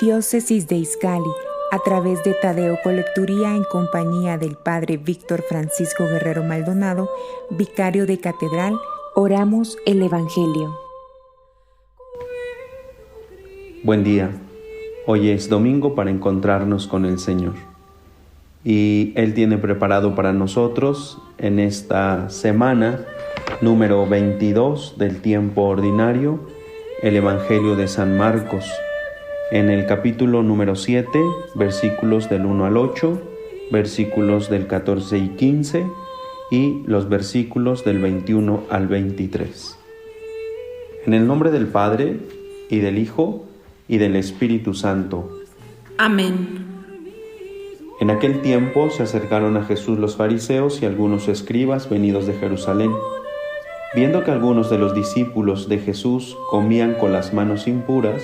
Diócesis de Izcalli, a través de Tadeo Colecturía en compañía del Padre Víctor Francisco Guerrero Maldonado, vicario de Catedral, oramos el Evangelio. Buen día. Hoy es domingo para encontrarnos con el Señor. Y Él tiene preparado para nosotros en esta semana número 22 del tiempo ordinario el Evangelio de San Marcos, en el capítulo número 7, versículos del 1 al 8, versículos del 14 y 15 y los versículos del 21 al 23. En el nombre del Padre, y del Hijo, y del Espíritu Santo. Amén. En aquel tiempo se acercaron a Jesús los fariseos y algunos escribas venidos de Jerusalén. Viendo que algunos de los discípulos de Jesús comían con las manos impuras,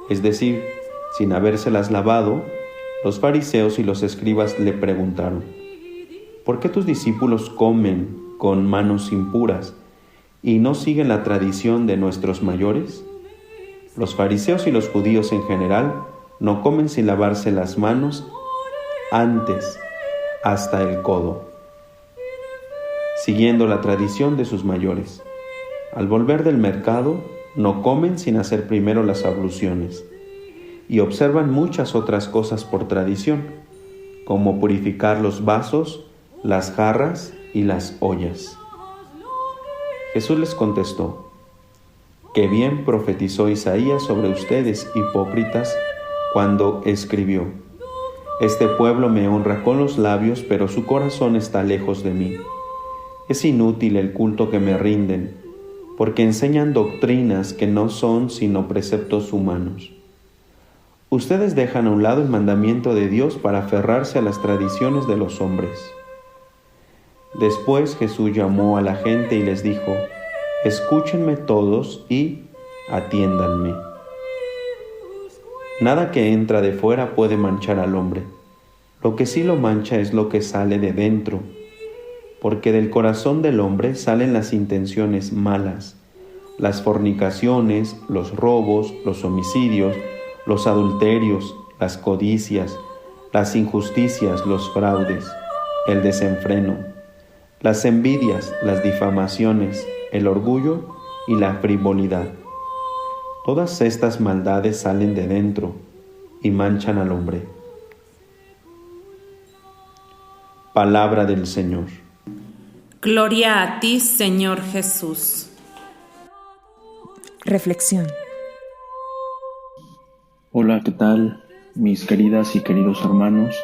es decir, sin habérselas lavado, los fariseos y los escribas le preguntaron: ¿por qué tus discípulos comen con manos impuras y no siguen la tradición de nuestros mayores? Los fariseos y los judíos en general no comen sin lavarse las manos antes hasta el codo, siguiendo la tradición de sus mayores. Al volver del mercado, no comen sin hacer primero las abluciones, y observan muchas otras cosas por tradición, como purificar los vasos, las jarras y las ollas. Jesús les contestó: «Qué bien profetizó Isaías sobre ustedes, hipócritas, cuando escribió: Este pueblo me honra con los labios, pero su corazón está lejos de mí. Es inútil el culto que me rinden, porque enseñan doctrinas que no son sino preceptos humanos. Ustedes dejan a un lado el mandamiento de Dios para aferrarse a las tradiciones de los hombres». Después Jesús llamó a la gente y les dijo: «Escúchenme todos y atiéndanme. Nada que entra de fuera puede manchar al hombre. Lo que sí lo mancha es lo que sale de dentro, porque del corazón del hombre salen las intenciones malas, las fornicaciones, los robos, los homicidios, los adulterios, las codicias, las injusticias, los fraudes, el desenfreno, las envidias, las difamaciones, el orgullo y la frivolidad. Todas estas maldades salen de dentro y manchan al hombre». Palabra del Señor. Gloria a ti, Señor Jesús. Reflexión. Hola, ¿qué tal, mis queridas y queridos hermanos?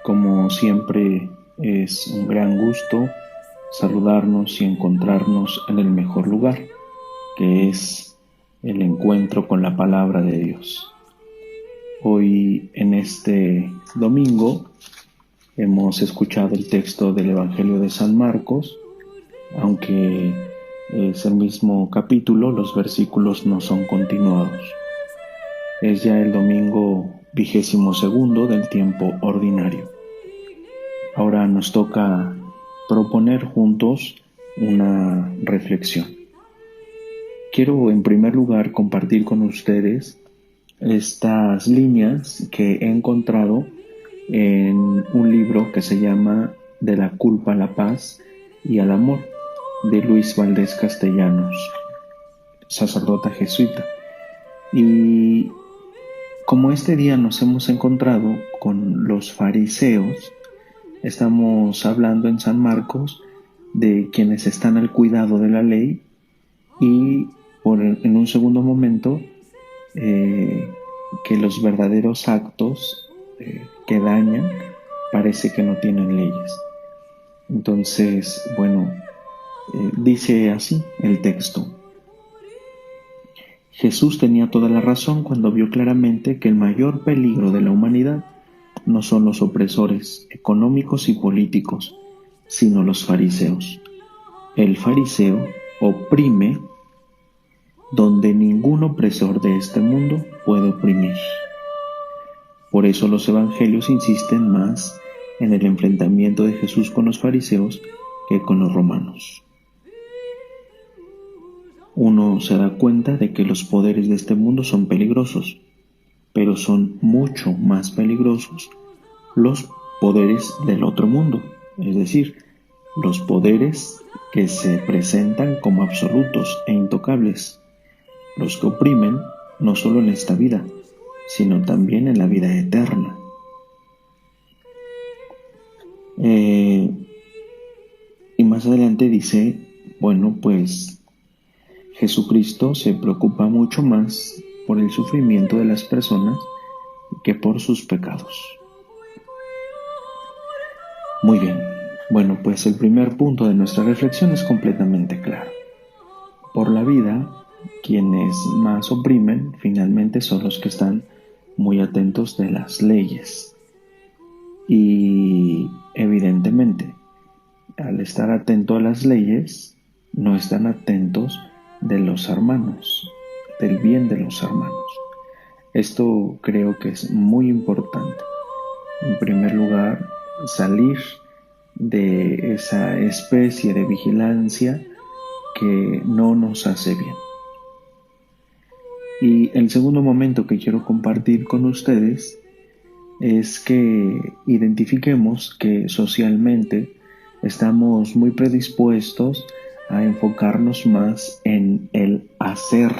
Como siempre, es un gran gusto saludarnos y encontrarnos en el mejor lugar, que es el encuentro con la palabra de Dios. Hoy, en este domingo, hemos escuchado el texto del Evangelio de San Marcos, aunque es el mismo capítulo, los versículos no son continuados. Es ya el domingo 22º del tiempo ordinario. Ahora nos toca proponer juntos una reflexión. Quiero en primer lugar compartir con ustedes estas líneas que he encontrado en un libro que se llama De la culpa a la paz y al amor, de Luis Valdés Castellanos, sacerdote jesuita. Y como este día nos hemos encontrado con los fariseos, estamos hablando en San Marcos de quienes están al cuidado de la ley y en un segundo momento que los verdaderos actos que dañan parece que no tienen leyes. Entonces, dice así el texto: Jesús tenía toda la razón cuando vio claramente que el mayor peligro de la humanidad no son los opresores económicos y políticos, sino los fariseos. El fariseo oprime donde ningún opresor de este mundo puede oprimir. Por eso los evangelios insisten más en el enfrentamiento de Jesús con los fariseos que con los romanos. Uno se da cuenta de que los poderes de este mundo son peligrosos, pero son mucho más peligrosos los poderes del otro mundo, es decir, los poderes que se presentan como absolutos e intocables, los que oprimen no solo en esta vida, sino también en la vida eterna. Y más adelante dice, bueno, pues Jesucristo se preocupa mucho más por el sufrimiento de las personas que por sus pecados. Muy bien, bueno, pues el primer punto de nuestra reflexión es completamente claro. Por la vida, quienes más oprimen finalmente son los que están muy atentos de las leyes. Y evidentemente, al estar atento a las leyes, no están atentos de los hermanos, del bien de los hermanos. Esto creo que es muy importante. En primer lugar, salir de esa especie de vigilancia que no nos hace bien. Y el segundo momento que quiero compartir con ustedes es que identifiquemos que socialmente estamos muy predispuestos a enfocarnos más en el hacer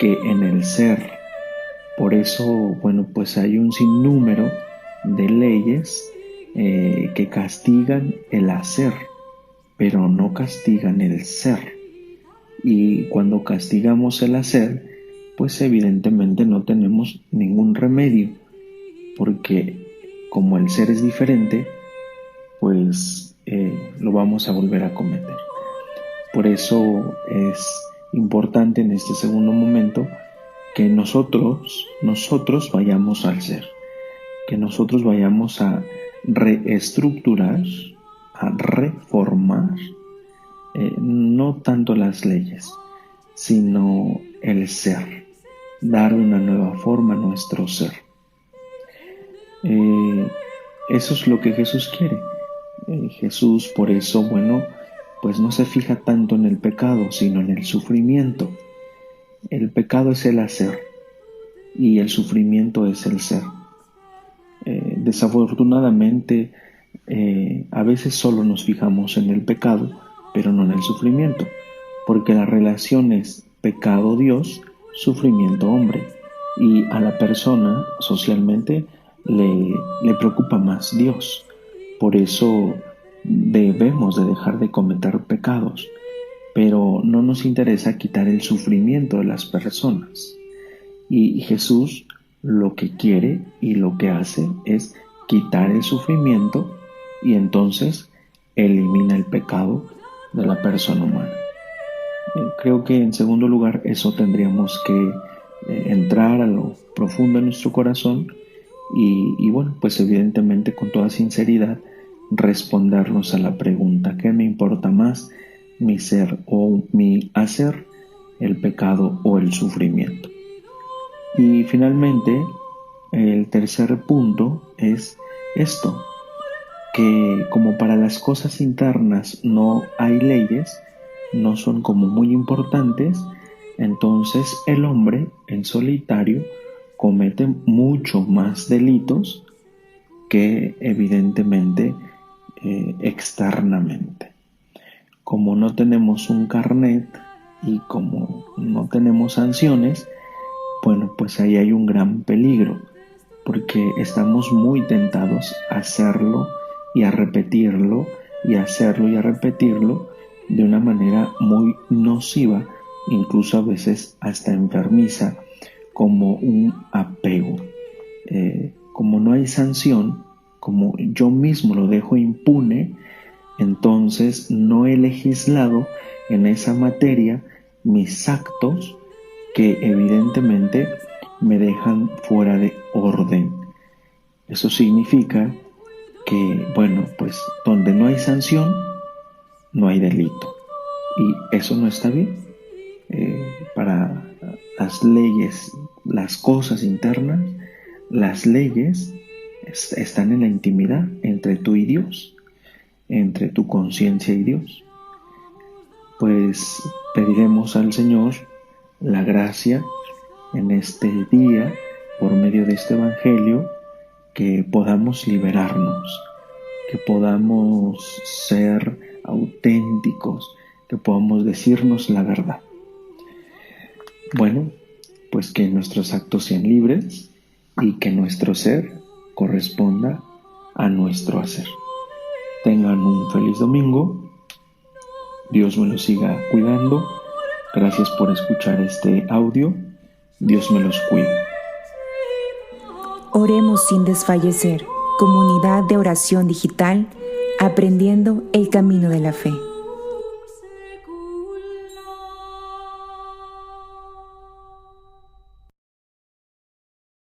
que en el ser. Por eso, bueno, pues hay un sinnúmero de leyes que castigan el hacer, pero no castigan el ser. Y cuando castigamos el hacer, pues evidentemente no tenemos ningún remedio, porque como el ser es diferente, pues lo vamos a volver a cometer. Por eso es importante en este segundo momento que nosotros vayamos al ser, que nosotros vayamos a reestructurar, a reformar, no tanto las leyes, sino el ser, dar una nueva forma a nuestro ser. Eso es lo que Jesús quiere. Jesús, por eso, bueno, pues no se fija tanto en el pecado, sino en el sufrimiento. El pecado es el hacer y el sufrimiento es el ser. Desafortunadamente, a veces solo nos fijamos en el pecado, pero no en el sufrimiento, porque la relación es pecado-Dios, sufrimiento-hombre, y a la persona socialmente le preocupa más Dios. Por eso debemos de dejar de cometer pecados, pero no nos interesa quitar el sufrimiento de las personas. Y Jesús lo que quiere y lo que hace es quitar el sufrimiento y entonces elimina el pecado de la persona humana. Creo que en segundo lugar eso tendríamos que entrar a lo profundo de nuestro corazón y bueno, pues evidentemente con toda sinceridad respondernos a la pregunta: ¿qué me importa más, mi ser o mi hacer, el pecado o el sufrimiento? Y finalmente, el tercer punto es esto, que como para las cosas internas no hay leyes, no son como muy importantes, entonces el hombre en solitario comete mucho más delitos que evidentemente externamente. Como no tenemos un carnet y como no tenemos sanciones, bueno, pues ahí hay un gran peligro, porque estamos muy tentados a hacerlo y a repetirlo, y a hacerlo y a repetirlo de una manera muy nociva, incluso a veces hasta enfermiza, como un apego. Como no hay sanción, como yo mismo lo dejo impune, entonces no he legislado en esa materia mis actos que evidentemente me dejan fuera de orden. Eso significa que, bueno, pues donde no hay sanción, no hay delito. Y eso no está bien. Para las leyes, las cosas internas, las leyes están en la intimidad entre tú y Dios, entre tu conciencia y Dios. Pues pediremos al Señor la gracia en este día por medio de este Evangelio, que podamos liberarnos, que podamos ser auténticos, que podamos decirnos la verdad. Bueno, pues que nuestros actos sean libres y que nuestro ser corresponda a nuestro hacer. Tengan un feliz domingo. Dios me los siga cuidando. Gracias por escuchar este audio. Dios me los cuide. Oremos sin desfallecer. Comunidad de oración digital, aprendiendo el camino de la fe.